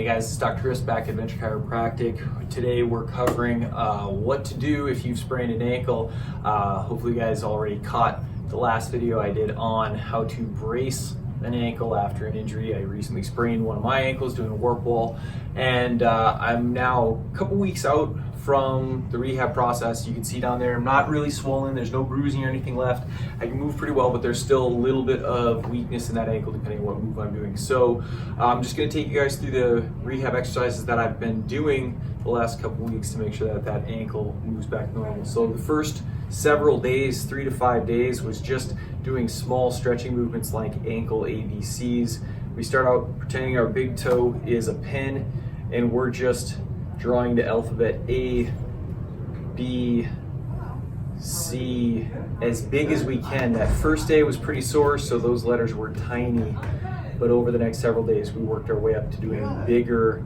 Hey guys, it's Dr. Chris back at Adventure Chiropractic. Today we're covering what to do if you've sprained an ankle. Hopefully you guys already caught the last video I did on how to brace an ankle after an injury. I recently sprained one of my ankles doing a warp wall, and I'm now a couple weeks out from the rehab process. You can see down there I'm not really swollen, there's no bruising or anything left. I can move pretty well, but there's still a little bit of weakness in that ankle depending on what move I'm doing. So I'm just going to take you guys through the rehab exercises that I've been doing the last couple weeks to make sure that that ankle moves back normal. So the first several days, 3 to 5 days, was just doing small stretching movements like ankle ABCs. We start out pretending our big toe is a pin, and we're just drawing the alphabet A, B, C as big as we can. That first day was pretty sore, so those letters were tiny, but over the next several days we worked our way up to doing bigger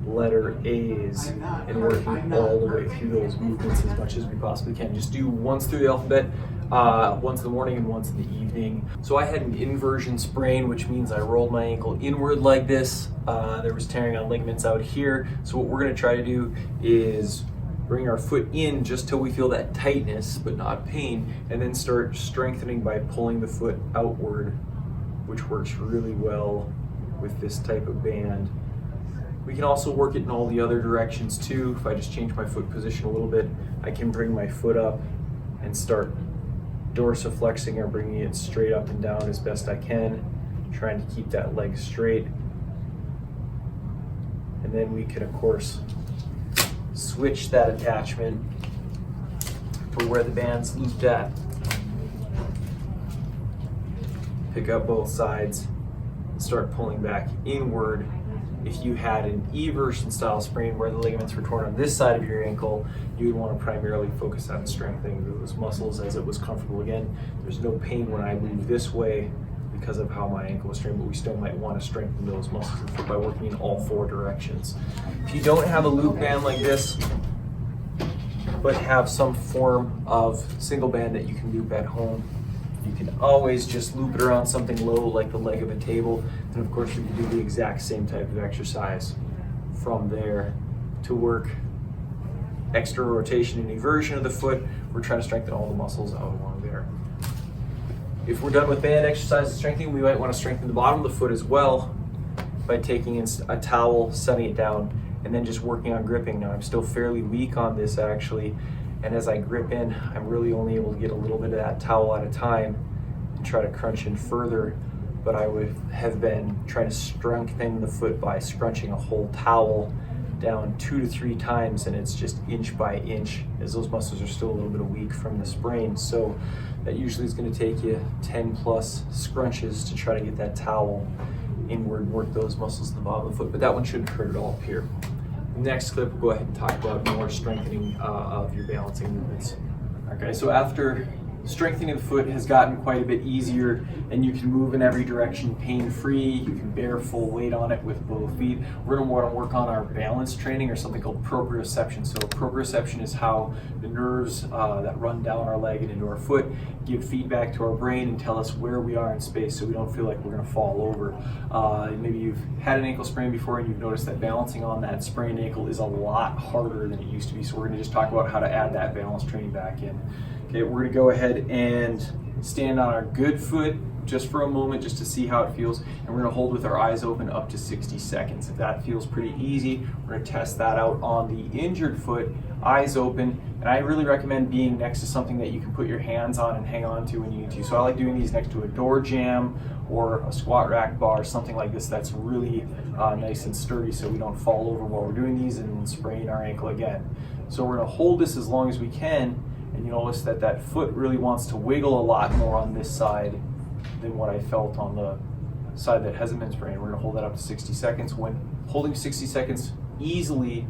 letter A's and working all the way through those movements as much as we possibly can. Just do once through the alphabet, once in the morning and once in the evening. So I had an inversion sprain, which means I rolled my ankle inward like this. There was tearing on ligaments out here. So what we're going to try to do is bring our foot in just till we feel that tightness but not pain, and then start strengthening by pulling the foot outward, which works really well with this type of band. We can also work it in all the other directions too. If I just change my foot position a little bit, I can bring my foot up and start dorsiflexing or bringing it straight up and down as best I can, trying to keep that leg straight. And then we can, of course, switch that attachment for where the band's looped at. Pick up both sides, start pulling back inward. If you had an eversion style sprain where the ligaments were torn on this side of your ankle, you would want to primarily focus on strengthening those muscles as it was comfortable. Again, there's no pain when I move this way because of how my ankle was strained, but we still might want to strengthen those muscles by working in all 4 directions. If you don't have a loop band like this, but have some form of single band that you can loop at home, you can always just loop it around something low like the leg of a table, and of course you can do the exact same type of exercise from there to work extra rotation and eversion of the foot. We're trying to strengthen all the muscles out along there. If we're done with band exercise and strengthening, we might want to strengthen the bottom of the foot as well by taking in a towel, setting it down, and then just working on gripping. Now I'm still fairly weak on this actually, and as I grip in, I'm really only able to get a little bit of that towel at a time and try to crunch in further, but I would have been trying to strengthen the foot by scrunching a whole towel down 2 to 3 times, and it's just inch by inch as those muscles are still a little bit weak from the sprain. So that usually is going to take you 10 plus scrunches to try to get that towel inward, work those muscles in the bottom of the foot, but that one shouldn't hurt at all up here. Next clip, we'll go ahead and talk about more strengthening of your balancing movements. Okay, so after strengthening the foot has gotten quite a bit easier and you can move in every direction pain-free, you can bear full weight on it with both feet, we're going to want to work on our balance training, or something called proprioception. So proprioception is how the nerves that run down our leg and into our foot give feedback to our brain and tell us where we are in space so we don't feel like we're going to fall over. Maybe you've had an ankle sprain before and you've noticed that balancing on that sprained ankle is a lot harder than it used to be. So we're going to just talk about how to add that balance training back in. Okay, we're going to go ahead and stand on our good foot just for a moment just to see how it feels, and we're going to hold with our eyes open up to 60 seconds. If that feels pretty easy, we're going to test that out on the injured foot, eyes open, and I really recommend being next to something that you can put your hands on and hang on to when you need to. So I like doing these next to a door jamb or a squat rack bar, something like this that's really nice and sturdy so we don't fall over while we're doing these and sprain our ankle again. So we're going to hold this as long as we can, and you notice that that foot really wants to wiggle a lot more on this side than what I felt on the side that hasn't been sprained. We're going to hold that up to 60 seconds. When holding 60 seconds easily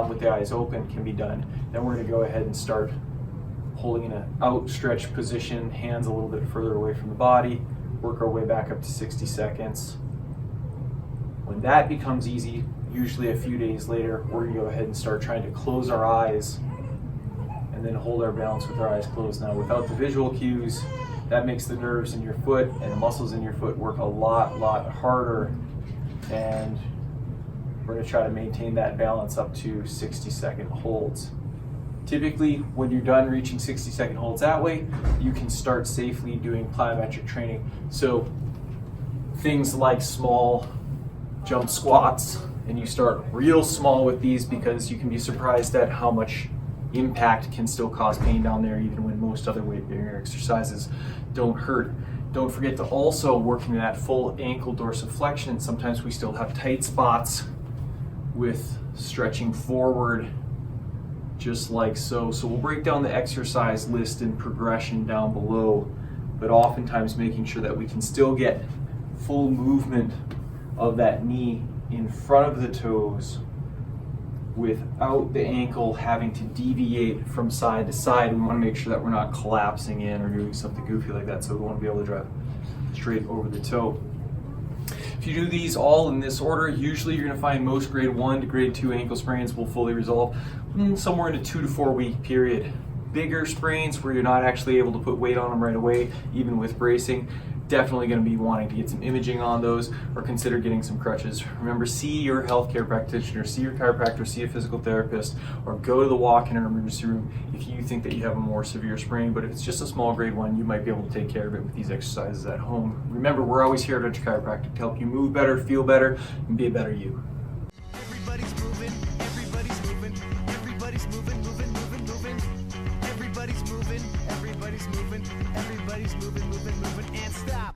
with the eyes open can be done, then we're going to go ahead and start holding in an outstretched position, hands a little bit further away from the body, work our way back up to 60 seconds. When that becomes easy, usually a few days later, we're going to go ahead and start trying to close our eyes and then hold our balance with our eyes closed. Now, without the visual cues, that makes the nerves in your foot and the muscles in your foot work a lot harder, and We're going to try to maintain that balance up to 60-second holds. Typically, when you're done reaching 60-second holds that way, you can start safely doing plyometric training. So things like small jump squats, and you start real small with these because you can be surprised at how much impact can still cause pain down there, even when most other weight-bearing exercises don't hurt. Don't forget to also work in that full ankle dorsiflexion. Sometimes we still have tight spots with stretching forward, just like so. So we'll break down the exercise list and progression down below, but oftentimes making sure that we can still get full movement of that knee in front of the toes without the ankle having to deviate from side to side. We want to make sure that we're not collapsing in or doing something goofy like that, so we want to be able to drive straight over the toe. If you do these all in this order, usually you're going to find most grade 1 to grade 2 ankle sprains will fully resolve somewhere in a 2 to 4 week period. Bigger sprains where you're not actually able to put weight on them right away, even with bracing, definitely going to be wanting to get some imaging on those or consider getting some crutches. Remember, see your healthcare practitioner, see your chiropractor, see a physical therapist, or go to the walk-in or emergency room if you think that you have a more severe sprain. But if it's just a small grade 1, you might be able to take care of it with these exercises at home. Remember, we're always here at Chiropractic to help you move better, feel better, and be a better you. Everybody's moving, everybody's moving, everybody's moving, moving, moving, moving. Everybody's moving, everybody's moving, everybody's moving, moving, moving, and stop.